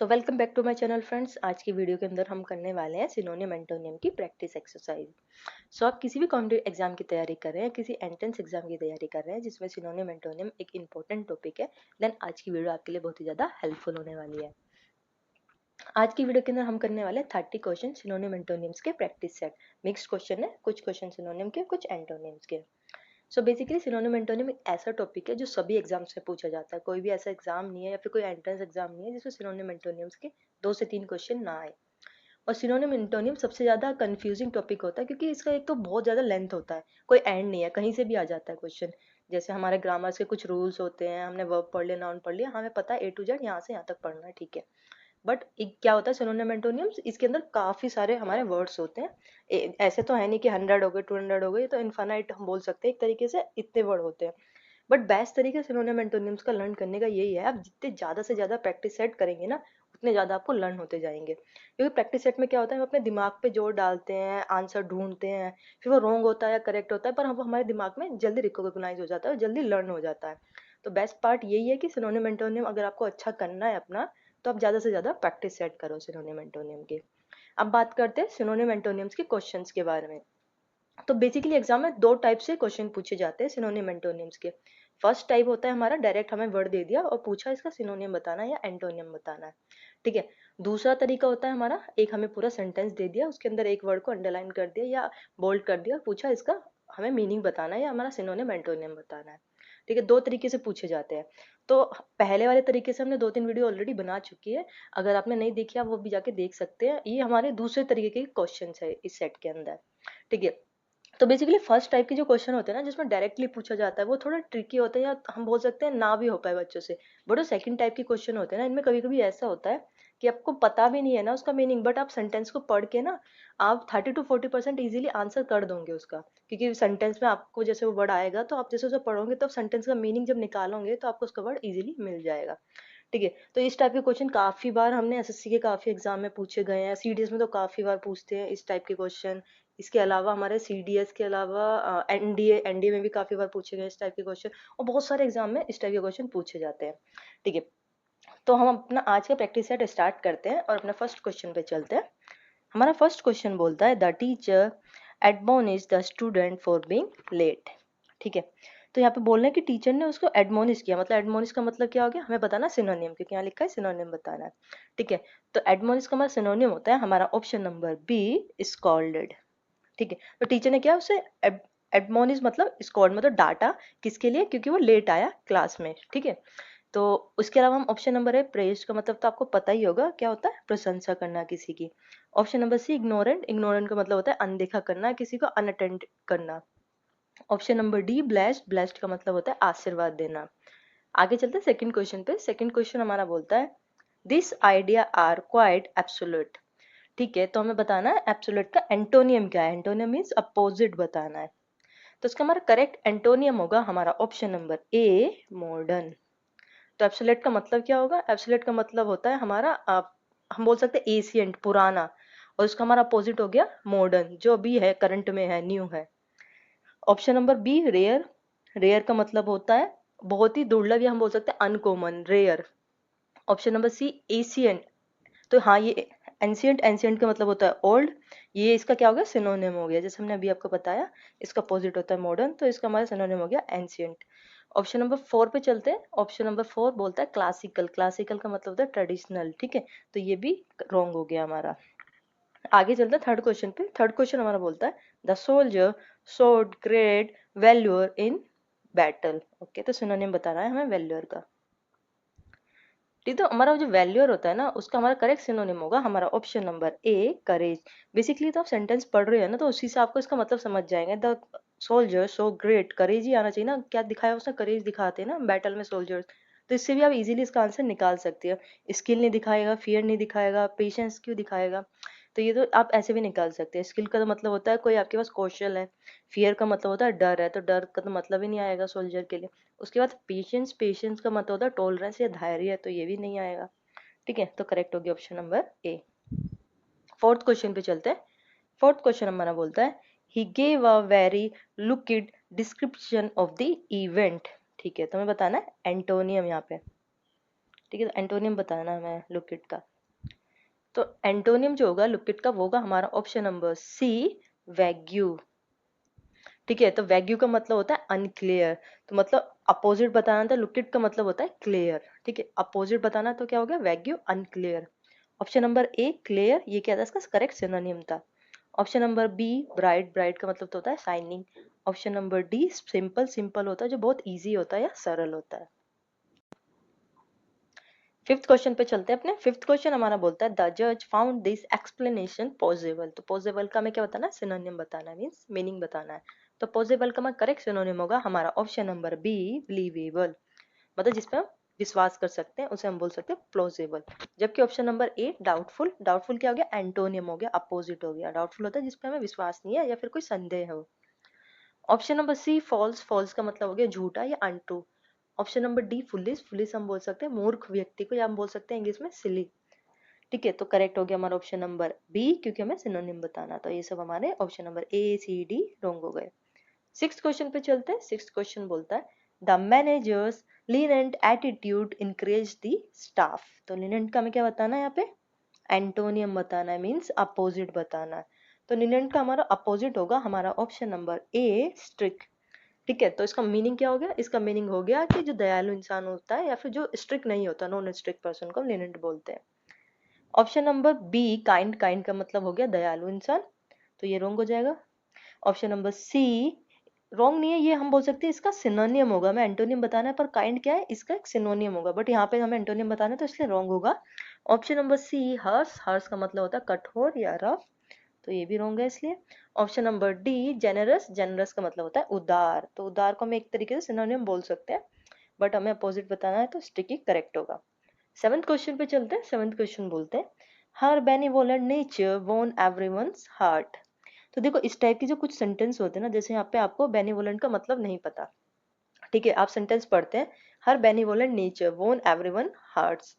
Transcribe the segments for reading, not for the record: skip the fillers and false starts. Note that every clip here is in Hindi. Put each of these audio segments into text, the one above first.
So welcome back to my channel friends. आज की वीडियो के अंदर हम करने वाले हैं सिनोनिम एंटोनिम की प्रैक्टिस एक्सरसाइज। सो आप किसी भी कॉम्पिटिटिव एग्जाम की तैयारी कर रहे हैं, किसी एंट्रेंस एग्जाम की तैयारी कर रहे हैं जिसमें सिनोनिम एंटोनिम एक इंपॉर्टेंट टॉपिक है, देन आज की वीडियो आपके लिए बहुत ही ज़्यादा हेल्पफुल होने वाली है। आज की वीडियो के अंदर हम करने वाले 30 क्वेश्चन सिनोनिम एंटोनिम्स के प्रैक्टिस सेट। मिक्स्ड क्वेश्चन है, कुछ क्वेश्चन सिनोनिम के, कुछ एंटोनिम्स के। सो बेसिकली सिनोनिम एंटोनिम एक ऐसा टॉपिक है जो सभी एग्जाम से पूछा जाता है। कोई भी ऐसा एग्जाम नहीं है या फिर कोई एंट्रेंस एग्जाम नहीं है जिसमें सिनोनिम एंटोनिम्स के 2 से 3 क्वेश्चन ना आए। और सिनोनिम एंटोनिम सबसे ज्यादा कंफ्यूजिंग टॉपिक होता है क्योंकि इसका एक तो बहुत ज्यादा लेंथ होता है, कोई एंड नहीं है, कहीं से भी आ जाता है क्वेश्चन। जैसे हमारे ग्रामर्स के कुछ रूल्स होते हैं, हमने वर्ब पढ़ लिया, नाउन पढ़ लिया, हमें पता है ए टू जेड यहाँ से यहाँ तक पढ़ना है, ठीक है। बट एक क्या होता है सिनोनिम एंटोनिम्स, इसके अंदर काफी सारे हमारे वर्ड्स होते हैं। ऐसे तो है नहीं कि 100 हो गए, 200 हो गए, तो इन्फानाइट हम बोल सकते हैं एक तरीके से, इतने वर्ड होते हैं। बट बेस्ट तरीके सिनोनिम एंटोनिम्स का लर्न करने का यही है, आप जितने ज्यादा से ज्यादा प्रैक्टिस सेट करेंगे ना, उतने ज्यादा आपको लर्न होते जाएंगे। क्योंकि प्रैक्टिस सेट में क्या होता है, हम अपने दिमाग पे जोर डालते हैं, आंसर ढूंढते हैं, फिर वो रॉन्ग होता है या करेक्ट होता है, पर वो हमारे दिमाग में जल्दी रिकॉग्नाइज हो जाता है और जल्दी लर्न हो जाता है। तो बेस्ट पार्ट यही है कि सिनोनिम एंटोनिम अगर आपको अच्छा करना है अपना, तो आप ज्यादा से ज्यादा प्रैक्टिस सेट करो सिनोनिम एंटोनिम की। अब बात करते हैं सिनोनिम एंटोनिम्स के क्वेश्चंस के बारे में। तो बेसिकली एग्जाम में दो टाइप से क्वेश्चन पूछे जाते हैं सिनोनिम एंटोनिम्स के। फर्स्ट टाइप होता है हमारा, डायरेक्ट हमें वर्ड दे दिया और पूछा इसका सिनोनिम बताना है या एंटोनिम बताना है, ठीक है। दूसरा तरीका होता है हमारा, एक हमें पूरा सेंटेंस दे दिया, उसके अंदर एक वर्ड को अंडरलाइन कर दिया या बोल्ड कर दिया और पूछा इसका हमें मीनिंग बताना है या हमारा सिनोनिम एंटोनिम बताना है, ठीक है। दो तरीके से पूछे जाते हैं। तो पहले वाले तरीके से हमने 2-3 वीडियो ऑलरेडी बना चुकी है, अगर आपने नहीं देखी आप वो भी जाके देख सकते हैं। ये हमारे दूसरे तरीके के क्वेश्चन है इस सेट के अंदर, ठीक है। तो बेसिकली फर्स्ट टाइप के जो क्वेश्चन होते हैं ना, जिसमें डायरेक्टली पूछा जाता है, वो थोड़ा ट्रिकी होता है या हम बोल सकते हैं ना भी हो पाए बच्चों से। बट जो सेकंड टाइप के क्वेश्चन होते हैं ना, इनमें कभी कभी ऐसा होता है कि आपको पता भी नहीं है ना उसका मीनिंग, बट आप सेंटेंस को पढ़ के ना आप 30 to 40% इजीली आंसर कर दोगे उसका। क्योंकि सेंटेंस में आपको जैसे वो वर्ड आएगा, तो आप जैसे उसे पढ़ोगे तो सेंटेंस का मीनिंग जब निकालोगे तो आपको उसका वर्ड इजीली मिल जाएगा, ठीक है। तो इस टाइप के क्वेश्चन काफी बार हमने एसएससी के काफी एग्जाम में पूछे गए हैं, सीडीएस में तो काफी बार पूछते हैं इस टाइप के क्वेश्चन। इसके अलावा हमारे सीडीएस के अलावा एनडीए में भी काफी बार पूछे गए इस टाइप के क्वेश्चन, और बहुत सारे एग्जाम में इस टाइप के क्वेश्चन पूछे जाते हैं, ठीक है। तो हम अपना आज का प्रैक्टिस सेट स्टार्ट करते हैं और अपना फर्स्ट क्वेश्चन पे चलते हैं। हमारा फर्स्ट क्वेश्चन बोलता है, the teacher admonish the student for being late, ठीक है। तो यहाँ पे बोल रहे हैं कि टीचर ने उसको एडमोनिश किया, मतलब एडमोनिश का मतलब क्या हो गया, हमें बताना सिनोनिम, क्योंकि यहाँ लिखा है सिनोनिम बताना है, ठीक है। तो एडमोनिश का हमारा सिनोनिम होता है हमारा ऑप्शन नंबर बी, स्कॉल्डेड, ठीक है। तो टीचर ने क्या उसे एडमोनिश मतलब स्कॉल्ड मतलब डांटा, किसके लिए, क्योंकि वो लेट आया क्लास में, ठीक है। तो उसके अलावा हम ऑप्शन नंबर है प्रेज का मतलब तो आपको पता ही होगा क्या होता है, प्रशंसा करना किसी की। Option number C ignorant, ignorant का मतलब होता है अनदेखा करना, किसी को अनअटेंड करना। Option number D blessed, blessed का मतलब होता है आशीर्वाद देना। आगे चलते हैं सेकंड क्वेश्चन पे। सेकंड क्वेश्चन हमारा बोलता है, this idea are quite absolute, ठीक है। तो हमें बताना है एब्सोल्यूट का एंटोनियम क्या है, एंटोनियम मींस अपोजिट बताना है। तो इसका हमारा करेक्ट एंटोनियम होगा हमारा ऑप्शन नंबर ए, मॉडर्न। तो एब्सोल्यूट का मतलब क्या होगा, एब्सोल्यूट का मतलब होता है हमारा हम बोल सकते हैं एशियंट, पुराना, और इसका हमारा अपोजिट हो गया मॉडर्न, जो भी है करंट में है, न्यू है। Option number B, rare, rare का मतलब होता है बहुत ही दुर्लभ या हम बोल सकते हैं uncommon, rare. Option number C, ancient, तो हाँ ये एंशियंट, एंशियंट का मतलब होता है ओल्ड, ये इसका क्या हो गया, सिनोनिम हो गया, जैसे हमने अभी आपको बताया इसका अपोजिट होता है मॉडर्न, तो इसका हमारा सिनोनिम हो गया एंशियंट। ऑप्शन नंबर 4 पे चलते हैं। ऑप्शन नंबर 4 बोलता है क्लासिकल, क्लासिकल का मतलब होता है ट्रेडिशनल, ठीक है। तो ये भी रॉन्ग हो गया हमारा। आगे चलते हैं थर्ड क्वेश्चन पे। थर्ड क्वेश्चन हमारा बोलता है, the soldier showed great valour in battle, okay. तो सिनोनिम बता रहा है हमें वैल्यूर का, ठीक। तो हमारा जो वैल्यूअर होता है ना, उसका हमारा करेक्ट सिनोनिम होगा हमारा ऑप्शन नंबर ए, करेज। बेसिकली तो आप सेंटेंस पढ़ रहे हो ना, तो उसी से आपको इसका मतलब समझ जाएंगे। द सोल्जर सो ग्रेट, करेज ही आना चाहिए ना, क्या दिखाया उसने, करेज दिखाते हैं ना बैटल में सोल्जर्स। तो इससे भी आप इजीली इसका आंसर निकाल सकते हो। स्किल नहीं दिखाएगा, फियर नहीं दिखाएगा, पेशेंस क्यों दिखाएगा, तो ये तो आप ऐसे भी निकाल सकते हैं। स्किल का तो मतलब होता है कोई आपके पास कौशल है, फियर का मतलब होता है डर है, तो डर का तो मतलब ही नहीं आएगा सोल्जर के लिए। उसके बाद पेशेंस, पेशेंस का मतलब होता है टॉलरेंस या धैर्य, तो ये भी नहीं आएगा, ठीक है। तो करेक्ट हो गया option number A. Fourth question पे चलते हैं। फोर्थ क्वेश्चन हमारा बोलता है, he gave a very lucid description of the event, ठीक है। तो हमें बताना है एंटोनियम यहाँ पे। ठीक है, तो एंटोनियम बताना है हमें लुक का। तो एंटोनियम जो होगा लुक का वो होगा हमारा ऑप्शन नंबर सी, वैग्यू। ठीक है, तो वैग्यू का मतलब होता है अनक्लियर, तो मतलब अपोजिट बताना था, लुकिड का मतलब होता है क्लियर। ठीक है, अपोजिट बताना तो क्या हो गया, wagyu unclear. Option number A clear, ये क्या था इसका करेक्ट सिनोनिम था। Option number B bright, bright का मतलब तो होता है shining. Option number D simple, simple होता है जो बहुत इजी होता है या सरल होता है। फिफ्थ क्वेश्चन पे चलते हैं अपने। फिफ्थ क्वेश्चन हमारा बोलता है द जज फाउंड दिस एक्सप्लेनेशन पॉसिबल। तो पॉसिबल का हमें क्या बताना है, सिनोनिम बताना है, मींस मीनिंग बताना है। तो पॉसिबल का हमारा करेक्ट सिनोनिम होगा हमारा ऑप्शन नंबर बी, बिलीवेबल। मतलब जिसपे हम विश्वास कर सकते हैं उसे हम बोल सकते हैं प्लॉजिबल। जबकि ऑप्शन नंबर ए डाउटफुल, डाउटफुल क्या हो गया, एंटोनियम हो गया, अपोजिट हो गया। डाउटफुल होता है जिसपे हमें विश्वास नहीं है या फिर कोई संदेह हो। Option number C false, false का मतलब हो गया झूठा या untrue. Option number D foolish, foolish हम बोल सकते हैं मूर्ख व्यक्ति को, या हम बोल सकते हैं इंग्लिश में सिली। ठीक है, तो करेक्ट हो गया हमारा ऑप्शन नंबर बी, क्योंकि हमें सिनोनिम बताना। तो ये सब हमारे option number A C D wrong हो गए। सिक्स्थ क्वेश्चन पे चलते हैं। सिक्स्थ क्वेश्चन बोलता है the manager's lenient attitude encourage the staff. तो लीनेंट का हमें क्या बताना है यहाँ पे, एंटोनियम बताना है, मींस अपोजिट बताना है। तो लीनेंट का हमारा अपोजिट होगा हमारा ऑप्शन नंबर ए स्ट्रिक्ट। ठीक है, तो इसका मीनिंग क्या हो गया, इसका मीनिंग हो गया कि जो दयालु इंसान होता है या फिर जो स्ट्रिक्ट नहीं होता, नॉन स्ट्रिक्ट पर्सन को हम लीनेंट बोलते हैं। Option number B kind, kind का मतलब हो गया दयालु इंसान, तो ये रॉन्ग हो जाएगा। ऑप्शन नंबर सी रॉन्ग नहीं है, ये हम बोल सकते हैं इसका सिनोनियम होगा। हमें एंटोनियम बताना है पर काइंड क्या है, इसका एक सिनोनियम होगा, बट यहाँ पे हमें एंटोनियम बताना है तो इसलिए रॉन्ग होगा। ऑप्शन नंबर सी हर्ष, हर्ष का मतलब होता है कठोर या रफ, तो ये भी रॉन्ग है इसलिए। Option number D generous, generous का मतलब होता है उदार, तो उदार को हम एक तरीके से सिनोनियम बोल सकते हैं, बट हमें अपोजिट बताना है तो स्टिकी करेक्ट होगा। सेवंथ क्वेश्चन पे चलते हैं। सेवंथ क्वेश्चन बोलते हैं हर बेनिवोलेंट नेचर वोन एवरीवन्स हार्ट। तो देखो इस टाइप की जो कुछ सेंटेंस होते हैं ना, जैसे यहाँ पे आपको बेनिवोलेंट का मतलब नहीं पता, ठीक है, आप सेंटेंस पढ़ते हैं हर बेनिवोलेंट नेचर वोन एवरीवन हार्ट्स।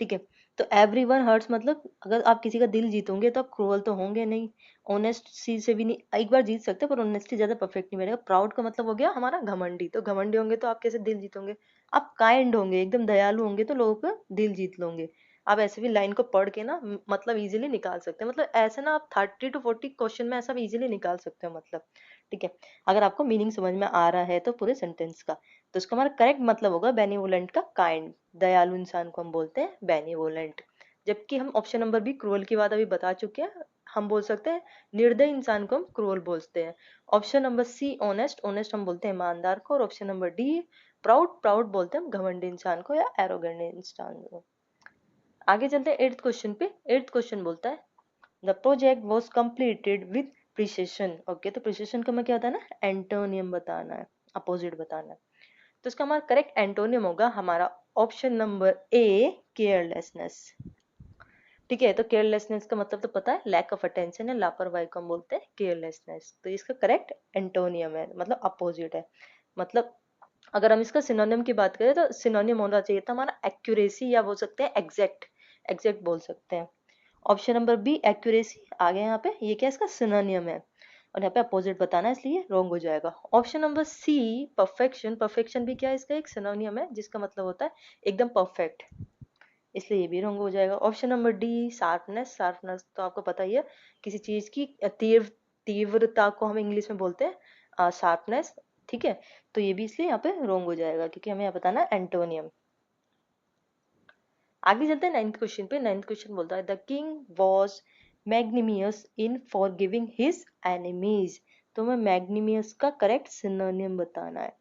ठीक है, तो एवरीवन हर्ट्स मतलब अगर आप किसी का दिल जीतोगे तो आप क्रूअल तो होंगे नहीं, ऑनेस्ट सी से भी नहीं, एक बार जीत सकते हैं पर ऑनेस्टी ज्यादा परफेक्ट नहीं बनेगा। प्राउड का मतलब हो गया हमारा घमंडी, तो घमंडी होंगे तो आप कैसे दिल जीतोगे। आप काइंड होंगे, एकदम दयालु होंगे तो लोगों का दिल जीत लोगे। आप ऐसे भी लाइन को पढ़ के ना मतलब इजीली निकाल सकते हैं, मतलब ऐसे ना आप 30 to 40 क्वेश्चन में ऐसा भी इजीली निकाल सकते हो मतलब। ठीक है, अगर आपको मीनिंग समझ में आ रहा है तो पूरे सेंटेंस का, तो इसका हमारा करेक्ट मतलब होगा बेनिवोलेंट का काइंड, दयालु इंसान को हम बोलते हैं बेनिवोलेंट। जबकि हम ऑप्शन नंबर बी क्रूअल की बात अभी बता चुके हैं, हम बोल सकते हैं निर्दयी इंसान को हम क्रूअल बोलते हैं। Option number C honest, honest हम बोलते हैं ईमानदार को। और option number D proud, proud बोलते हैं हम घमंडी इंसान को या एरोगेंट इंसान को। आगे चलते हैं एट्थ क्वेश्चन पे। एट्थ क्वेश्चन बोलता है the project was completed with precision. Okay, तो प्रिसिशन का मैं क्या होता है ना, एंटोनियम बताना है, अपोजिट बताना है। तो इसका हमारा करेक्ट एंटोनियम होगा हमारा ऑप्शन नंबर ए केयरलेसनेस। ठीक है, तो केयरलेसनेस का मतलब तो पता है, लैक ऑफ अटेंशन है, लापरवाही को हम बोलते हैं केयरलेसनेस। तो इसका करेक्ट एंटोनियम है, मतलब अपोजिट है। मतलब अगर हम इसका सिनोनिम की बात करें तो सिनोनिम होना चाहिए था हमारा एक्यूरेसी, या बोल सकते हैं एग्जैक्ट, एग्जैक्ट बोल सकते हैं। ऑप्शन नंबर बी एक्यूरेसी आ गया यहाँ पे, ये क्या इसका सिनोनियम है, और यहाँ पे अपोजिट बताना है इसलिए रॉन्ग हो जाएगा। Option number C perfection, perfection भी क्या है इसका एक सिनोनियम है जिसका मतलब होता है एकदम परफेक्ट, इसलिए ये भी रॉन्ग हो जाएगा। Option number D sharpness, sharpness तो आपको पता ही है, किसी चीज की तीव्रता को हम इंग्लिश में बोलते हैं शार्पनेस। ठीक है, तो ये भी इसलिए यहाँ पे रॉन्ग हो जाएगा क्योंकि हमें यहाँ बताना है एंटोनियम। आगे चलते हैं नाइन्थ क्वेश्चन पे। नाइन्थ क्वेश्चन बोलता है the king was magnanimous in forgiving his enemies. तो हमें मैग्निमियस का करेक्ट सिनोनियम बताना है।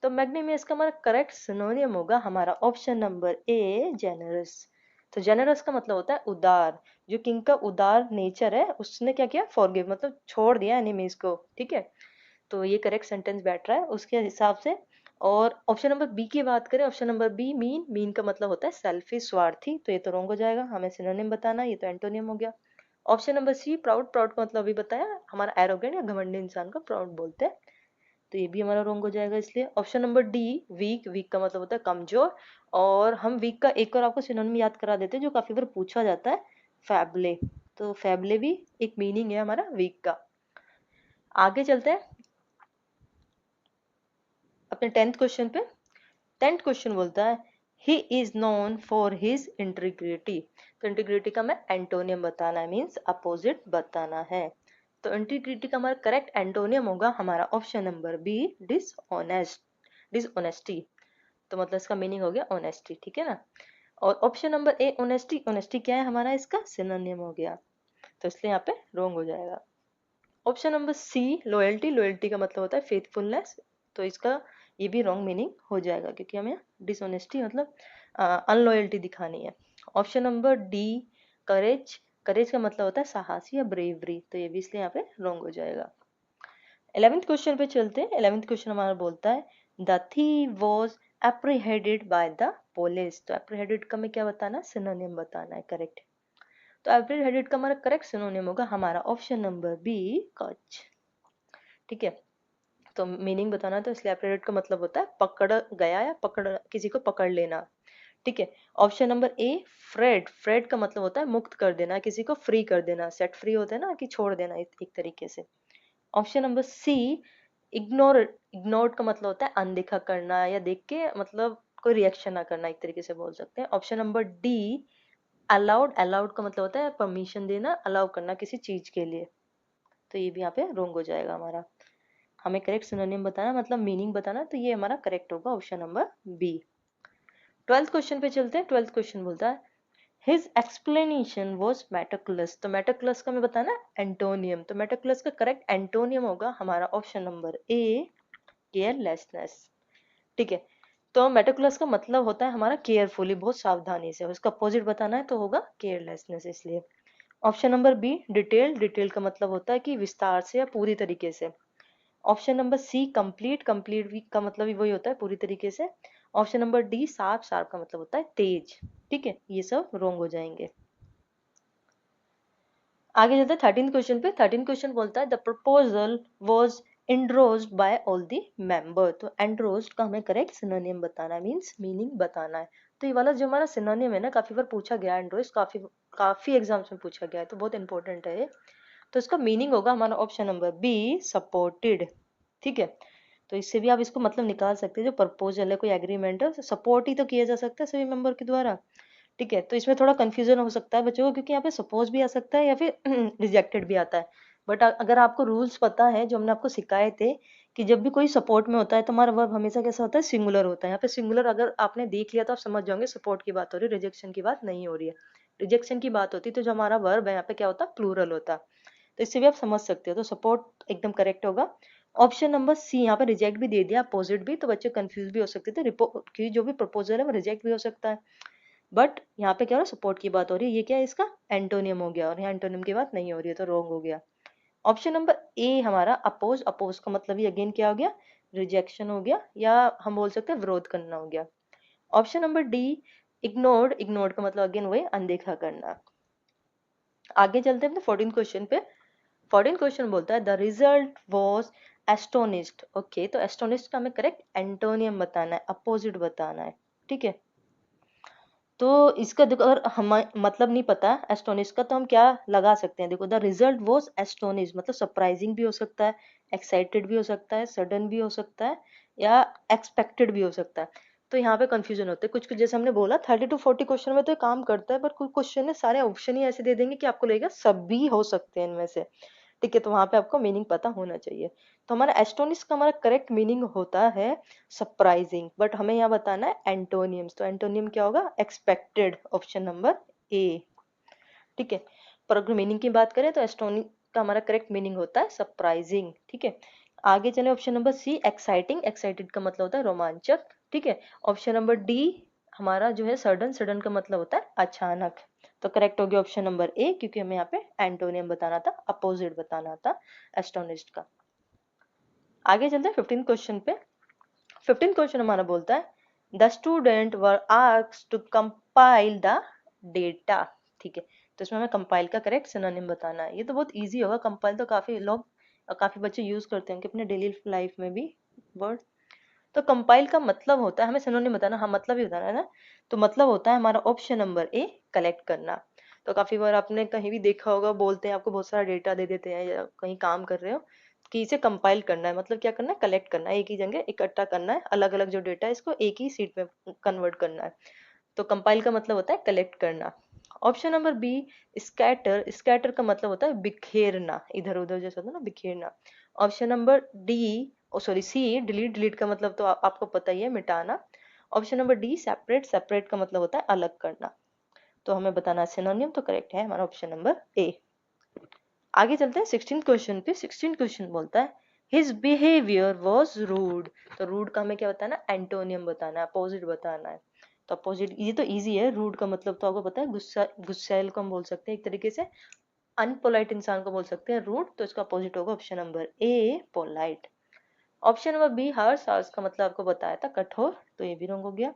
तो मैग्निमियस का हमारा करेक्ट सिनोनियम होगा हमारा ऑप्शन नंबर ए जेनरस। तो जेनरस का मतलब होता है उदार, जो किंग का उदार नेचर है उसने क्या किया, फॉरगिव मतलब छोड़ दिया एनिमीज को। ठीक है, तो ये करेक्ट सेंटेंस बैठ रहा है उसके हिसाब से। और ऑप्शन नंबर बी की बात करें, option number B mean, mean का मतलब होता है सेल्फिश, स्वार्थी, तो ये तो रॉन्ग हो जाएगा, हमें सिनोनिम बताना, ये तो एंटोनियम हो गया। Option number C proud, proud का मतलब अभी बताया हमारा एरोगेंट या घमंडी इंसान को प्राउड बोलते हैं, तो ये भी हमारा रॉन्ग हो जाएगा इसलिए। Option number D weak, weak का मतलब होता है कमजोर। और हम वीक का एक और आपको सिनोनिम याद करा देते हैं जो काफी बार पूछा जाता है, फैबले। तो फैबले भी एक मीनिंग है हमारा वीक का। आगे चलते हैं अपने टेंथ क्वेश्चन पे। टेंथ क्वेश्चन बोलता है he is known for his integrity. तो इंटीग्रिटी का मैं एंटोनियम बताना है, मीन्स अपोजिट बताना है। तो इंटीग्रिटी का हमारा करेक्ट एंटोनियम होगा हमारा option number B, dishonest, dishonesty. तो मतलब इसका मीनिंग हो गया ऑनेस्टी, ठीक है ना। और ऑप्शन नंबर ए ऑनेस्टी, ऑनेस्टी क्या है हमारा, इसका सिनोनिम हो गया, तो इसलिए यहाँ पे रॉन्ग हो जाएगा। Option number C loyalty, loyalty का मतलब होता है फेथफुलनेस, तो इसका ये भी रॉन्ग मीनिंग हो जाएगा क्योंकि हमें डिसऑनेस्टी मतलब अनलॉयल्टी दिखानी है। ऑप्शन नंबर डी करेज, करेज का मतलब होता है साहस या ब्रेवरी, तो ये भी इसलिए यहाँ पे रॉन्ग हो जाएगा। 11th क्वेश्चन पे चलते हैं। 11th क्वेश्चन हमारा बोलता है the thief was apprehended by the police। तो apprehended का मैं क्या बताना है, सिनोनिम बताना है, करेक्ट। तो apprehended का हमारा करेक्ट सिनोनिम होगा हमारा ऑप्शन नंबर बी, कच, ठीक है। तो मीनिंग बताना, तो इसलिए apprehended का मतलब होता है पकड़ गया या पकड़, किसी को पकड़ लेना, ठीक है। Option number A freed, freed का मतलब होता है मुक्त कर देना, किसी को फ्री कर देना, सेट फ्री होता है ना कि छोड़ देना एक तरीके से। Option number C ignore, ignored का मतलब होता है अनदेखा करना या देख के मतलब कोई रिएक्शन ना करना, एक तरीके से बोल सकते हैं। Option number D allowed, allowed का मतलब होता है परमिशन देना, अलाउ करना किसी चीज के लिए, तो ये भी यहाँ पे रॉन्ग हो जाएगा हमारा। हमें करेक्ट सिनोनिम बताना मतलब मीनिंग बताना, तो ये हमारा करेक्ट होगा option number B. 12th question पे चलते हैं। 12th क्वेश्चन बोलता है His explanation was meticulous। तो meticulous का मैं बताना एंटोनियम, तो meticulous का करेक्ट एंटोनियम होगा हमारा ऑप्शन नंबर ए, केयरलेसनेस, ठीक है। तो meticulous का मतलब होता है हमारा केयरफुली, बहुत सावधानी से, उसका अपोजिट बताना है तो होगा केयरलेसनेस, इसलिए। Option number B detail, detail का मतलब होता है कि विस्तार से या पूरी तरीके से। Option number C complete, complete का मतलब भी वही होता है पूरी तरीके से। Option number D sharp, sharp का मतलब होता है तेज, ठीक है। ये सब रॉन्ग हो जाएंगे। आगे चलते हैं 13th क्वेश्चन पे। 13th क्वेश्चन बोलता है the proposal was endorsed by all the member. तो एंडोर्स्ड का हमें करेक्ट सिनोनिम बताना है, मींस मीनिंग बताना है। तो ये वाला जो हमारा सिनोनिम है ना, काफी बार पूछा गया है, एंडोर्स्ड काफी काफी एग्जाम्स में पूछा गया है, तो बहुत इंपॉर्टेंट है ये। तो इसका मीनिंग होगा हमारा ऑप्शन नंबर बी, सपोर्टेड, ठीक है। तो इससे भी आप इसको मतलब निकाल सकते हैं, जो प्रपोजल है कोई एग्रीमेंट है, सपोर्ट ही तो किया जा सकता है सभी मेंबर के द्वारा, ठीक है। तो इसमें थोड़ा कंफ्यूजन हो सकता है बच्चों को, क्योंकि यहाँ पे सपोज भी आ सकता है या फिर रिजेक्टेड भी आता है। बट अगर आपको रूल्स पता है जो हमने आपको सिखाए थे कि जब भी कोई सपोर्ट में होता है तो हमारा वर्ब हमेशा कैसा होता है, सिंगुलर होता है। यहाँ पे सिंगुलर अगर आपने देख लिया तो आप समझ जाओगे सपोर्ट की बात हो रही है, रिजेक्शन की बात नहीं हो रही है। रिजेक्शन की बात होती तो जो हमारा वर्ब है यहाँ पे क्या होता, प्लूरल होता। तो इससे भी आप समझ सकते हो, तो सपोर्ट एकदम करेक्ट होगा। ऑप्शन नंबर सी, यहाँ पे रिजेक्ट भी दे दिया, अपोजिट भी, तो बच्चे कंफ्यूज भी हो सकते थे कि जो भी प्रपोजल है वो रिजेक्ट भी हो सकता है। बट यहाँ पे क्या हो रहा है, सपोर्ट की बात हो रही है, ये क्या है इसका एंटोनियम हो गया, और यहाँ एंटोनियम की बात नहीं हो रही है, तो रॉन्ग हो गया। ऑप्शन नंबर ए हमारा अपोज, अपोज का मतलब ही अगेन क्या हो गया, रिजेक्शन हो गया, या हम बोल सकते हैं विरोध करना हो गया। Option number D ignored, ignored का मतलब अगेन वही अनदेखा करना। आगे चलते हैं अपने 14 क्वेश्चन पे। 14 क्वेश्चन बोलता है the result was astonished. Okay, तो एस्टोनिस्ड का हमें करेक्ट एंटोनियम बताना है, अपोजिट बताना है, ठीक है। तो इसका देखो, अगर हमें मतलब नहीं पता एस्टोनिश का तो हम क्या लगा सकते हैं, देखो द रिजल्ट वॉज एस्टोनिश मतलब सरप्राइजिंग भी हो सकता है, एक्साइटेड भी हो सकता है, सडन भी हो सकता है, या एक्सपेक्टेड भी हो सकता है। तो यहाँ पे कंफ्यूजन होता है कुछ कुछ, जैसे हमने बोला 30 to 40 क्वेश्चन में तो ये काम करता है, पर कुछ क्वेश्चन है सारे ऑप्शन ही ऐसे दे देंगे कि आपको लगेगा सब भी हो सकते हैं इनमें से, ठीक है। तो वहां पे आपको मीनिंग पता होना चाहिए। तो हमारा एस्टोनिश का हमारा करेक्ट मीनिंग होता है सरप्राइजिंग, बट हमें यहाँ बताना है एंटोनियम्स, तो एंटोनियम क्या होगा, एक्सपेक्टेड, ऑप्शन नंबर ए, ठीक है। पर अगर मीनिंग की बात करें तो एस्टोनिक का हमारा करेक्ट मीनिंग होता है सरप्राइजिंग, ठीक है। आगे चले option number C exciting, excited का मतलब होता है रोमांचक, ठीक है। ऑप्शन नंबर डी हमारा जो है सडन, सडन का मतलब होता है अचानक। तो करेक्ट हो गया ऑप्शन नंबर ए, क्योंकि हमें यहाँ पे एंटोनियम बताना था, अपोजिट बताना था एस्टोनिस्ट का। आगे चलते हैं 15 क्वेश्चन पे। 15 क्वेश्चन हमारा बोलता है the student were asked to compile the data, ठीक है। तो इसमें हमें कंपाइल का करेक्ट सिनोनिम बताना है। ये तो बहुत इजी होगा, कंपाइल तो काफी लोग, काफी बच्चे यूज करते हैं कि अपने डेली लाइफ में भी वर्ड। तो कंपाइल का मतलब होता है, हमें सिनोनिम बताना, हाँ मतलब ही बताना है ना। तो मतलब होता है हमारा ऑप्शन नंबर ए कलेक्ट करना। तो काफी बार आपने कहीं भी देखा होगा, बोलते हैं आपको बहुत सारा डेटा दे देते हैं या कहीं काम कर रहे हो, कि इसे कंपाइल करना है, मतलब क्या करना है, कलेक्ट करना है, एक ही जगह इकट्ठा करना है, अलग अलग जो डेटा है इसको एक ही सीट में कन्वर्ट करना है। तो कंपाइल का मतलब होता है कलेक्ट करना। Option number B scatter, scatter का मतलब होता है बिखेरना, इधर उधर जैसे होता है ना, बिखेरना। ऑप्शन नंबर डी, ओ सॉरी सी डिलीट, डिलीट का मतलब तो आपको पता ही है, मिटाना। Option number D separate, separate का मतलब होता है अलग करना। तो हमें बताना है सिनोनिम, तो करेक्ट है हमारा ऑप्शन नंबर ए। आगे चलते हैं 16 क्वेश्चन पे। 16 क्वेश्चन बोलता है हिज बिहेवियर वॉज रूड। तो रूड का हमें क्या बताना है, एंटोनियम बताना है, अपोजिट बताना है। तो अपोजिट ये तो इजी है, रूड का मतलब तो आपको पता है, गुस्सा, गुस्सैल को हम बोल सकते हैं एक तरीके से, अनपोलाइट इंसान को बोल सकते हैं रूड, तो इसका अपोजिट होगा option number A polite. Option number B harsh, harsh का मतलब आपको बताया था कठोर, तो ये भी रॉन्ग हो गया।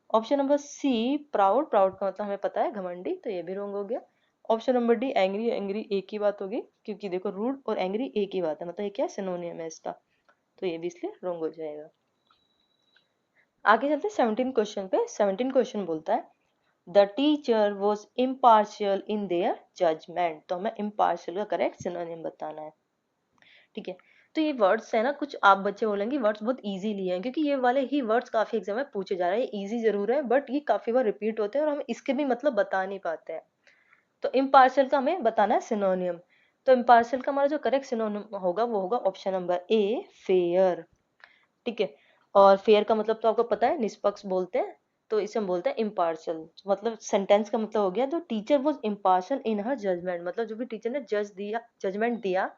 Option number C proud, proud का मतलब हमें पता है घमंडी, तो ये भी रॉन्ग हो गया। Option number D angry, angry एक ही बात होगी, क्योंकि देखो रूड और एंग्री एक ही बात है, मतलब ये क्या सिनोनियम है इसका, तो ये भी इसलिए रॉन्ग हो जाएगा। आगे चलते हैं 17 क्वेश्चन पे। 17 क्वेश्चन बोलता है the teacher was impartial in their judgment. तो हमें इम्पार्शियल का करेक्ट सिनोनियम बताना है, ठीक है। तो ये वर्ड्स है ना, कुछ आप बच्चे बोलेंगे वर्ड्स बहुत इजी लिए हैं, क्योंकि ये वाले ही वर्ड्स काफी एग्जाम में पूछे जा रहे हैं, इजी जरूर है बट ये काफी बार रिपीट होते हैं और हम इसके भी मतलब बता नहीं पाते हैं। तो इम्पार्शियल का हमें बताना है सिनोनियम। तो इम्पार्शियल का हमारा जो करेक्ट सिनोनियम होगा वो होगा ऑप्शन नंबर ए फेयर, ठीक है। और फेयर का मतलब तो आपको पता है, निष्पक्ष बोलते हैं, तो इसे हम बोलते हैं इम्पार्शियल। मतलब सेंटेंस का मतलब हो गया the teacher was impartial in her judgment, मतलब जो भी टीचर ने जजमेंट दिया,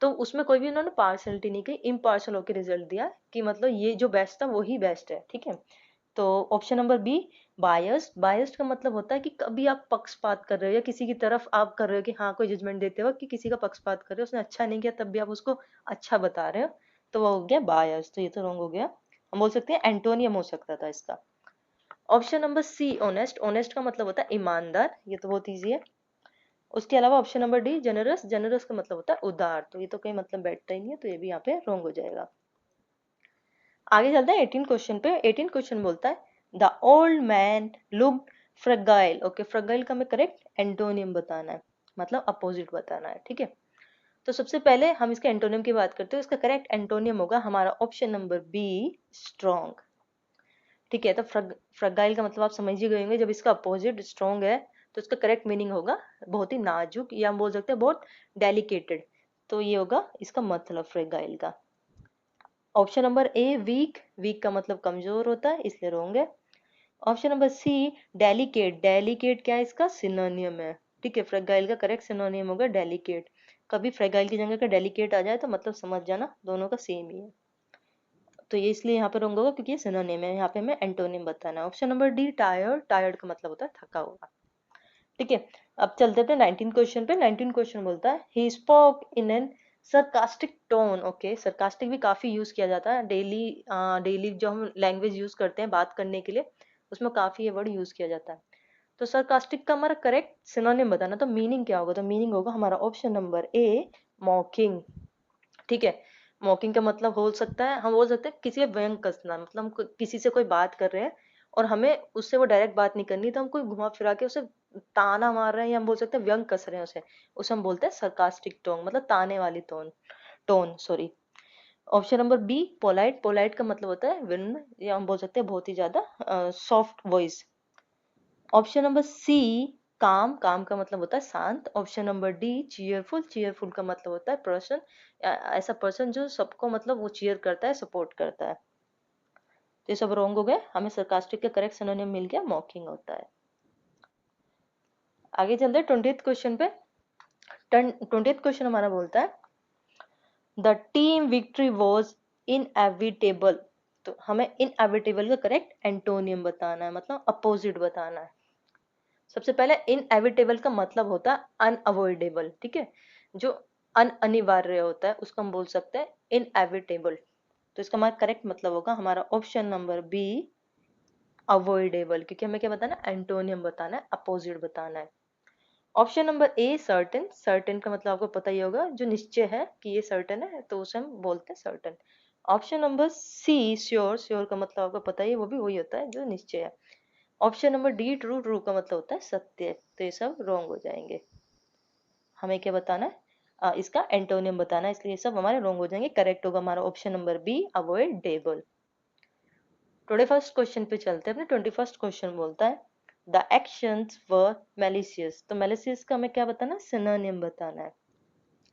तो उसमें कोई भी उन्होंने पार्शलिटी नहीं की, इम्पार्शल होकर रिजल्ट दिया कि मतलब ये जो बेस्ट था वही बेस्ट है, ठीक है। तो option number be biased, biased का मतलब होता है कि कभी आप पक्षपात कर रहे हो या किसी की तरफ आप कर रहे हो कि हाँ कोई जजमेंट देते हो कि किसी का पक्षपात कर रहे हो, उसने अच्छा नहीं किया तब भी आप उसको अच्छा बता रहे हो, तो वो हो गया बायस्ड, तो ये तो रॉन्ग हो गया। हम बोल सकते हैं एंटोनियम हो सकता था इसका। Option number C honest, honest का मतलब होता है ईमानदार, ये तो बहुत ईजी है। उसके अलावा option number D generous, generous का मतलब होता है उदार, तो ये तो कहीं मतलब बैठता ही नहीं है, तो ये भी यहाँ पे रॉन्ग हो जाएगा। आगे चलते हैं 18 क्वेश्चन पे। 18 क्वेश्चन बोलता है the old man looked fragile. Okay, fragile का हमें करेक्ट एंटोनियम बताना है, मतलब अपोजिट बताना है, ठीक है। तो सबसे पहले हम इसके एंटोनियम की बात करते हैं, इसका करेक्ट एंटोनियम होगा हमारा ऑप्शन नंबर बी स्ट्रॉन्ग, ठीक है। तो फ्रगाइल का मतलब आप समझ ही गए होंगे, जब इसका अपोजिट स्ट्रॉन्ग है तो इसका करेक्ट मीनिंग होगा बहुत ही नाजुक, या हम बोल सकते हैं बहुत डेलिकेटेड, तो ये होगा इसका मतलब फ्रगाइल का। Option number A weak, weak का मतलब कमजोर होता है, इसलिए रॉन्ग है। Option number C delicate, delicate क्या है इसका सिनोनियम है, ठीक है। फ्रगाइल का करेक्ट सिनोनियम होगा डेलिकेट। कभी फ्रगाइल की जगह का डेलिकेट आ जाए तो मतलब समझ जाना दोनों का सेम ही है, तो ये इसलिए यहाँ पे रॉन्ग होगा क्योंकि ये सिनोनिम है, यहाँ पे हमें एंटोनिम बताना है। Option number D tired, tired का मतलब होता है थका हुआ, ठीक है। अब चलते हैं 19 क्वेश्चन पे। 19 क्वेश्चन बोलता है he spoke in an sarcastic tone. Okay, sarcastic भी काफी यूज किया जाता है डेली, डेली जो हम लैंग्वेज यूज करते हैं बात करने के लिए, उसमें काफी ये वर्ड यूज किया जाता है। तो सरकास्टिक का हमारा करेक्ट सिनोनिम बताना, तो मीनिंग क्या होगा, तो मीनिंग होगा हमारा ऑप्शन नंबर ए मॉकिंग, ठीक है। मॉकिंग का मतलब हो सकता है, हम बोल सकते हैं किसी का व्यंग कसना, मतलब हम किसी से कोई बात कर रहे हैं और हमें उससे वो डायरेक्ट बात नहीं करनी, तो हम कोई घुमा फिरा के उसे ताना मार रहे हैं, या हम बोल सकते हैं व्यंग कस रहे हैं उसे हम बोलते हैं सरकास्टिक टोन, मतलब ताने वाली tone, tone sorry. Option number be polite, polite का मतलब होता है विनम्र, या हम बोल सकते हैं बहुत ही ज्यादा soft voice. Option number C calm, calm का मतलब होता है शांत। Option number D cheerful, cheerful का मतलब होता है पर्सन, ऐसा पर्सन जो सबको मतलब वो चीयर करता है, सपोर्ट करता है। तो ये सब रॉन्ग हो गए, हमें सरकास्टिक का करेक्ट सिनोनिम मिल गया मॉकिंग होता है। आगे चलते हैं 20th क्वेश्चन पे। 20th क्वेश्चन हमारा बोलता है the team victory was inevitable. तो हमें इनएविटेबल का करेक्ट एंटोनियम बताना है, मतलब अपोजिट बताना है। सबसे पहले इनएविटेबल का मतलब होता है अनअवॉइडेबल, ठीक है। जो अनिवार्य होता है उसको हम बोल सकते हैं इनएविटेबल, तो इसका हमारा करेक्ट मतलब होगा हमारा ऑप्शन नंबर बी अवॉइडेबल, क्योंकि हमें क्या बताना है, एंटोनियम बताना है, अपोजिट बताना है। Option number a certain, certain का मतलब आपको पता ही होगा जो निश्चय है कि ये सर्टेन है, तो उसे हम बोलते हैं certain. Option number C sure, sure का मतलब आपको पता ही है, वो भी वही होता है जो निश्चय है। Option number D true, true का मतलब होता है सत्य, तो ये सब रॉन्ग हो जाएंगे। हमें क्या बताना है, इसका एंटोनियम बताना है, इसलिए सब हमारे रॉन्ग हो जाएंगे। करेक्ट होगा हमारा option number B, avoidable. 21st question पे चलते हैं अपने। 21st क्वेश्चन बोलता है द एक्शंस वर मैलिशियस। तो मैलिशियस का हमें क्या बताना है, सिनोनियम बताना है।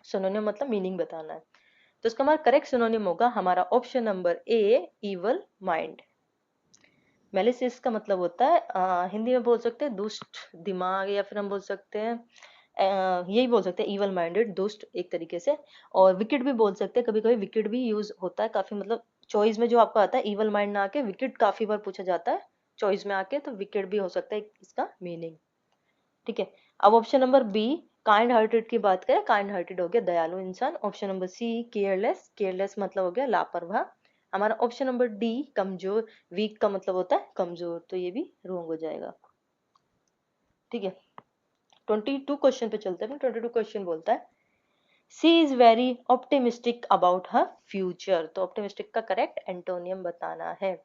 सिनोनियम मतलब मीनिंग बताना है। तो इसका हमारा करेक्ट सिनोनियम होगा हमारा ऑप्शन नंबर ए, इवल माइंड। मैलिशियस का मतलब होता है हिंदी में बोल सकते हैं दुष्ट दिमाग, या फिर हम बोल सकते हैं यही बोल सकते हैं इवल माइंडेड, दुष्ट एक तरीके से। और विकेट भी बोल सकते हैं, कभी कभी विकेट भी यूज होता है काफी, मतलब चॉइस में जो आपका आता है इवल माइंड ना आके विकेट काफी बार पूछा जाता है चॉइस में आके, तो विकेट भी हो सकता है इसका मीनिंग। ठीक है, अब option number B, kind hearted की बात करें, काइंड हार्टेड हो गया दयालु इंसान। Option number C, careless, careless मतलब हो गया लापरवाह। हमारा ऑप्शन नंबर डी, कमजोर, वीक का मतलब होता है कमजोर, तो ये भी रॉन्ग हो जाएगा। ठीक है, 22 क्वेश्चन पे चलते हैं। 22 क्वेश्चन बोलता है she is very optimistic about her future. तो ऑप्टिमिस्टिक का करेक्ट एंटोनियम बताना है।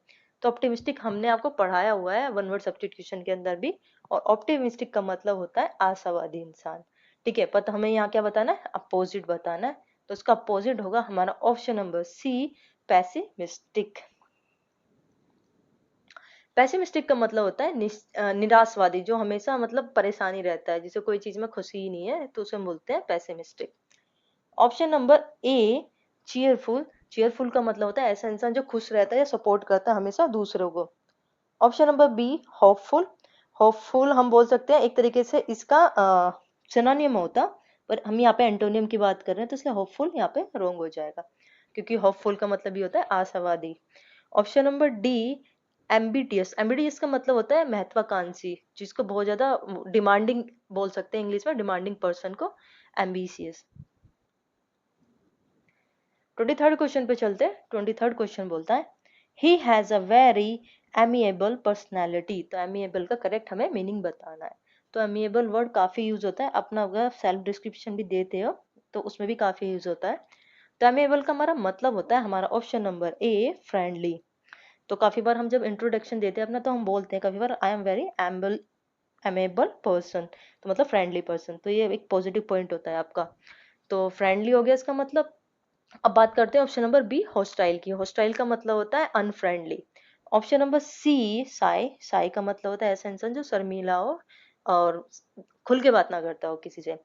तो ऑप्टिमिस्टिक हमने आपको पढ़ाया हुआ है वन वर्ड सब्स्टिट्यूशन के अंदर भी, और ऑप्टिमिस्टिक का मतलब होता है आशावादी इंसान। ठीक है, पर हमें यहाँ क्या बताना है, अपोजिट बताना है। तो इसका अपोजिट होगा हमारा option number C, pessimistic. Pessimistic का मतलब होता है निराशवादी, जो हमेशा मतलब परेशानी रहता है, जिसे कोई चीज में खुशी ही नहीं है, तो उसे हम बोलते हैं पैसिमिस्टिक। ऑप्शन नंबर ए, चीयरफुल। चीयरफुल का मतलब होता है ऐसा इंसान जो खुश रहता है या सपोर्ट करता है हमेशा दूसरों को। Option number B, hopeful. Hopeful हम बोल सकते हैं एक तरीके से इसका सिनोनियम होता, पर हम यहाँ पे एंटोनियम की बात कर रहे हैं, तो इसलिए होपफुल यहाँ पे रॉन्ग हो जाएगा, क्योंकि होपफुल का मतलब भी होता है आशावादी। Option number D, ambitious. Ambitious का मतलब होता है महत्वाकांक्षी, जिसको बहुत ज्यादा डिमांडिंग बोल सकते हैं इंग्लिश में, डिमांडिंग पर्सन को एम्बिशियस। 23rd क्वेश्चन पे चलते हैं। 23rd क्वेश्चन बोलता है he has a very amiable personality. तो एमिएबल का करेक्ट हमें मीनिंग बताना है। तो एमिएबल वर्ड काफी यूज होता है, अपना अगर सेल्फ डिस्क्रिप्शन भी देते हो तो उसमें भी काफी यूज होता है। तो एमिएबल का हमारा मतलब होता है हमारा ऑप्शन नंबर ए, फ्रेंडली। तो काफी बार हम जब इंट्रोडक्शन देते हैं अपना, तो हम बोलते हैं काफी बार I am very amiable person, तो मतलब फ्रेंडली पर्सन, तो ये एक पॉजिटिव पॉइंट होता है आपका। तो फ्रेंडली हो गया इसका मतलब। अब बात करते हैं ऑप्शन नंबर बी, हॉस्टाइल की। हॉस्टाइल का मतलब होता है unfriendly. Option number C, shy. Shy का मतलब होता है ऐसा इंसान जो शर्मीला हो और खुल के बात ना करता हो किसी से।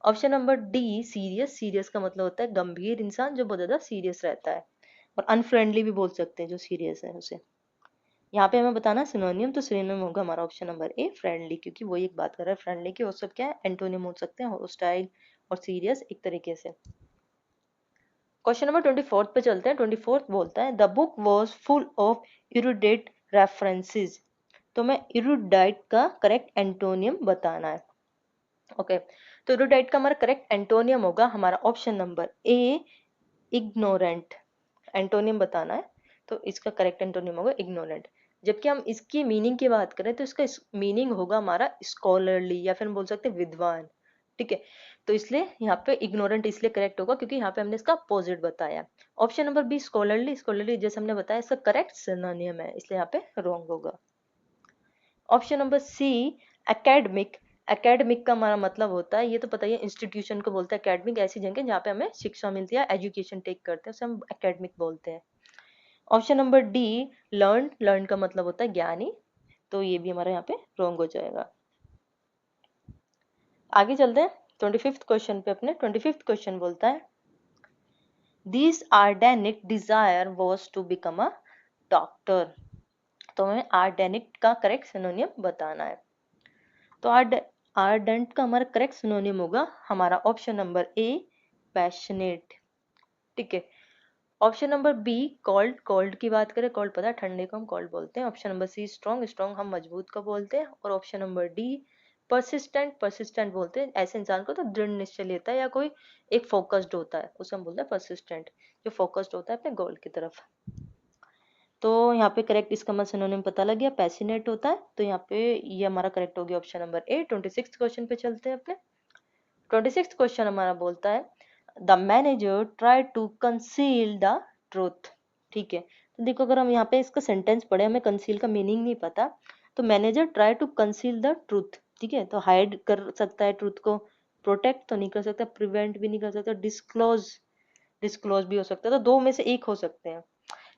Option number D, serious. Serious का मतलब होता है गंभीर इंसान जो बहुत ज्यादा सीरियस रहता है, और अनफ्रेंडली भी बोल सकते हैं जो सीरियस है उसे। यहाँ पे हमें बताना सिनोनियम, तो सिनोनियम होगा हमारा ऑप्शन नंबर ए, फ्रेंडली, क्योंकि वो एक बात कर रहा है फ्रेंडली की, और सब क्या है एंटोनियम हो सकते हैं हॉस्टाइल और सीरियस एक तरीके से। क्वेश्चन नंबर 24 पे चलते हैं। 24 बोलता है the book was full of erudite references. तो मैं इरुडाइट का करेक्ट एंटोनियम बताना है। ओके, तो इरुडाइट का हमारा करेक्ट एंटोनियम होगा हमारा ऑप्शन नंबर ए, इग्नोरेंट। एंटोनियम बताना है, तो इसका करेक्ट एंटोनियम होगा इग्नोरेंट। जबकि हम इसकी मीनिंग की बात करें तो इसका मीनिंग होगा हमारा स्कॉलरली, या फिर हम बोल सकते हैं विद्वान। ठीक है, तो इसलिए यहाँ पे इग्नोरेंट इसलिए करेक्ट होगा क्योंकि यहाँ पे हमने इसका अपोजिट बताया। Option number B, scholarly. Scholarly जैसे हमने बताया इसका करेक्ट सिनोनियम है, इसलिए यहाँ पे रॉन्ग होगा। Option number C, academic. Academic का हमारा मतलब होता है, ये तो पता ही है, इंस्टीट्यूशन को बोलते हैं एकेडमिक, ऐसी जगह जहाँ पे हमें शिक्षा मिलती है, एजुकेशन टेक करते हैं, उसे हम एकेडमिक बोलते हैं। Option number D, learn. Learn का मतलब होता है ज्ञानी, तो ये भी हमारा यहाँ पे रॉन्ग हो जाएगा। आगे चलते हैं 25th क्वेश्चन पे अपने। 25th क्वेश्चन बोलता है this ardent desire was to become a doctor. तो हमें आर्डेनिक का करेक्ट सिनोनियम बताना है। तो आर्डेंट का हमारा करेक्ट सिनोनियम होगा हमारा ऑप्शन नंबर ए, पैशनेट। ठीक है, option number B, cold. Cold की बात करें, कोल्ड पता है ठंडे को हम कोल्ड बोलते हैं। Option number C, strong. Strong हम मजबूत को बोलते हैं। और option number D, persistent. Persistent बोलते हैं ऐसे इंसान को तो दृढ़ निश्चय लेता है या कोई एक फोकस्ड होता है, उसे हम बोलते हैं परसिस्टेंट, जो फोकस्ड होता है अपने गोल की तरफ। तो यहाँ पे करेक्ट इसका मतलब सिनोनिम पता लग गया, पैसिनेट होता है, तो यहाँ पे ये हमारा करेक्ट हो गया ऑप्शन नंबर ए। 26th क्वेश्चन पे चलते हैं अपने। 26th क्वेश्चन हमारा बोलता है the manager try to conceal the truth. ठीक है, तो देखो अगर हम यहाँ पे इसका सेंटेंस पढ़े, हमें कंसील का मीनिंग नहीं पता, तो manager try to conceal the truth. ठीक है, तो हाइड कर सकता है ट्रूथ को, प्रोटेक्ट तो नहीं कर सकता, प्रिवेंट भी नहीं कर सकता, डिस्क्लोज डिस्क्लोज भी हो सकता है, तो दो में से एक हो सकते हैं।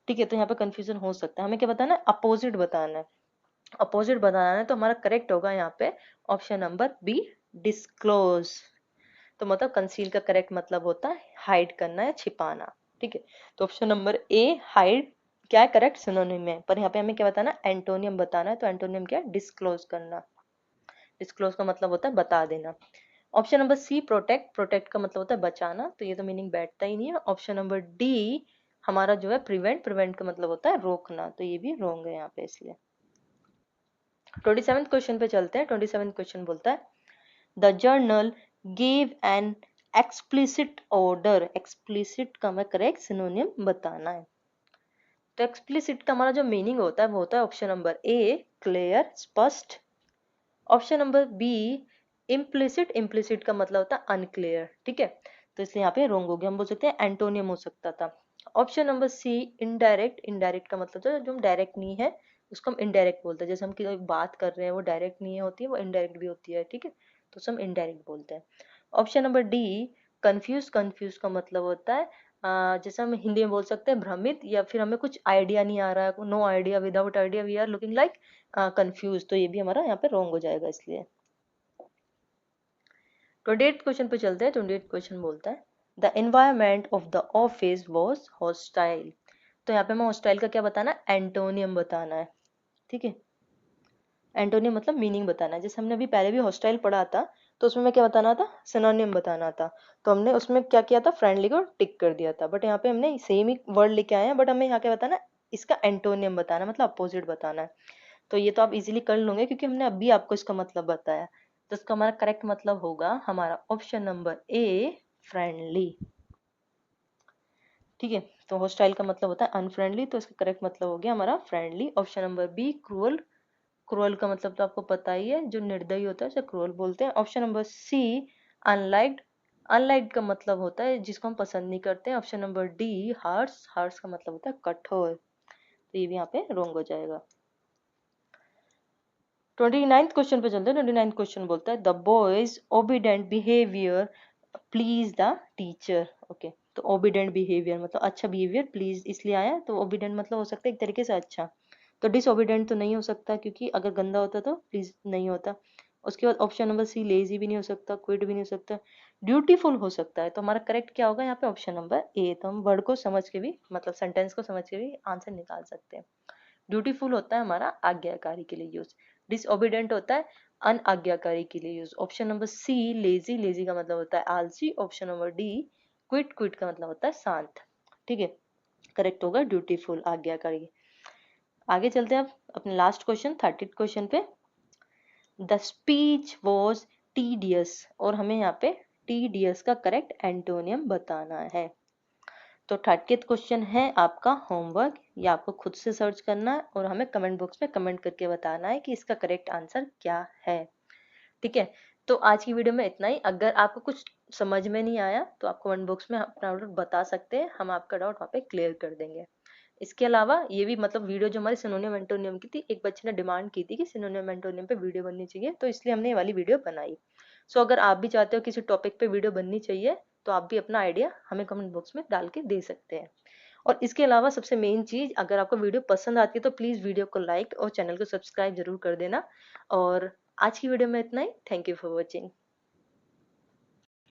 ठीक है, तो यहाँ पे कंफ्यूजन हो सकता है। हमें क्या बताना है? अपोजिट बताना है। अपोजिट बताना है तो हमारा करेक्ट होगा यहाँ पे ऑप्शन नंबर बी, डिस्क्लोज। तो मतलब कंसील का करेक्ट मतलब होता है हाइड करना या छिपाना। ठीक है, तो ऑप्शन नंबर ए हाइड क्या है? करेक्ट सिनोनिम है। पर यहाँ पे हमें क्या बताना है? एंटोनियम बताना है। तो एंटोनियम क्या है? डिस्क्लोज करना। डिस्क्लोज का मतलब होता है बता देना। Option number C protect, protect का मतलब होता है बचाना, तो ये तो मीनिंग बैठता ही नहीं है। ऑप्शन नंबर डी हमारा जो है प्रिवेंट, प्रिवेंट का मतलब होता है रोकना, तो ये भी रॉन्ग है यहाँ पे इसलिए। 27th क्वेश्चन पे चलते हैं। 27th क्वेश्चन बोलता है the journal give an explicit order. Explicit का हमें करेक्ट सिनोनियम बताना है। तो एक्सप्लिसिट का हमारा जो मीनिंग होता है वो होता है ऑप्शन नंबर ए क्लियर, स्पष्ट। Option number B implicit, implicit का मतलब होता है अनक्लियर। ठीक है, तो इसलिए यहाँ पे रॉन्ग हो गया। हम बोल सकते हैं एंटोनियम हो सकता था। Option number C indirect, indirect का मतलब जो हम डायरेक्ट नहीं है उसको हम इनडायरेक्ट बोलते हैं। जैसे हम कोई बात कर रहे हैं वो डायरेक्ट नहीं होती है, वो इनडायरेक्ट भी होती है। ठीक है, तो उसे हम इनडायरेक्ट बोलते हैं। Option number D confuse, confuse का मतलब होता है जैसे हम हिंदी में बोल सकते हैं भ्रमित, या फिर हमें कुछ आइडिया नहीं आ रहा है, no idea, without idea we are looking like confuse. तो ये भी हमारा यहाँ पे रॉन्ग हो जाएगा इसलिए। 28th क्वेश्चन पे चलते हैं। 28th क्वेश्चन बोलता है the environment of the office was hostile. तो यहाँ पे हमें हॉस्टाइल का क्या बताना है? एंटोनियम बताना है। ठीक है, एंटोनियम मतलब मीनिंग बताना है। जैसे हमने अभी पहले भी हॉस्टाइल पढ़ा था, तो उसमें क्या बताना था? सिनोनिम बताना था। तो हमने उसमें क्या किया था? फ्रेंडली को टिक कर दिया था। बट यहाँ पे हमने सेम ही वर्ड लेके आए हैं, बट हमें यहाँ क्या बताना है? इसका एंटोनियम बताना, मतलब अपोजिट बताना है। तो ये तो आप इजीली कर लोगे क्योंकि हमने अभी आपको इसका मतलब बताया। तो इसका हमारा करेक्ट मतलब होगा हमारा ऑप्शन नंबर ए फ्रेंडली। ठीक है, तो हॉस्टाइल का मतलब होता है अनफ्रेंडली, तो इसका करेक्ट मतलब हो गया हमारा friendly. Option number B cruel, cruel का मतलब तो आपको पता ही है, जो निर्दयी होता है उसे क्रूअल बोलते हैं। ऑप्शन नंबर सी अनलाइक्ड, अनलाइक्ड का मतलब होता है जिसको हम पसंद नहीं करते हैं। Option number D harsh, harsh का मतलब होता है कठोर। तो ये भी यहाँ पे रॉन्ग हो जाएगा। 29th क्वेश्चन पे चलते हैं। 29th क्वेश्चन बोलता है the boys obedient behaviour please the teacher. Okay, तो ओबीडेंट बिहेवियर मतलब अच्छा बिहेवियर, प्लीज इसलिए आया, तो ओबीडेंट मतलब हो सकता है एक तरीके से अच्छा। तो डिसओबीडेंट तो नहीं हो सकता क्योंकि अगर गंदा होता तो प्लीज नहीं होता। उसके बाद ऑप्शन नंबर सी लेजी भी नहीं हो सकता, क्विट भी नहीं हो सकता, ड्यूटीफुल हो सकता है। तो हमारा करेक्ट क्या होगा यहाँ पे? ऑप्शन नंबर ए। तो हम वर्ड को समझ के भी, मतलब सेंटेंस को समझ के भी आंसर निकाल सकते हैं। ड्यूटीफुल होता है हमारा आज्ञाकारी के लिए यूज, डिसओबीडेंट होता है अनआज्ञाकारी के लिए use. Option number C lazy, lazy का मतलब होता है आलसी। Option number D quit, quit का मतलब होता है शांत। ठीक है, करेक्ट होगा ड्यूटीफुल, आज्ञाकारी। आगे चलते हैं अब अपने लास्ट क्वेश्चन 30th क्वेश्चन पे। द स्पीच वॉज टीडियस, और हमें यहाँ पे टीडियस का करेक्ट एंटोनियम बताना है। तो 30th क्वेश्चन है आपका होमवर्क, ये आपको खुद से सर्च करना है और हमें कमेंट बॉक्स में कमेंट करके बताना है कि इसका करेक्ट आंसर क्या है। ठीक है, तो आज की वीडियो में इतना ही। अगर आपको कुछ समझ में नहीं आया तो आप कमेंट बॉक्स में अपना डाउट बता सकते हैं, हम आपका डाउट वहाँ पे क्लियर कर देंगे। इसके अलावा ये भी मतलब वीडियो जो हमारी सिनोनियम एंटोनियम की थी, एक बच्चे ने डिमांड की थी कि सिनोनियम एंटोनियम पे वीडियो बननी चाहिए, तो इसलिए हमने ये वाली वीडियो बनाई। सो अगर आप भी चाहते हो किसी टॉपिक पे वीडियो बननी चाहिए तो आप भी अपना आइडिया हमें कमेंट बॉक्स में डाल के दे सकते हैं। और इसके अलावा सबसे मेन चीज, अगर आपको वीडियो पसंद आती है तो प्लीज वीडियो को लाइक और चैनल को सब्सक्राइब जरूर कर देना। और आज की वीडियो में इतना ही। Thank you for watching.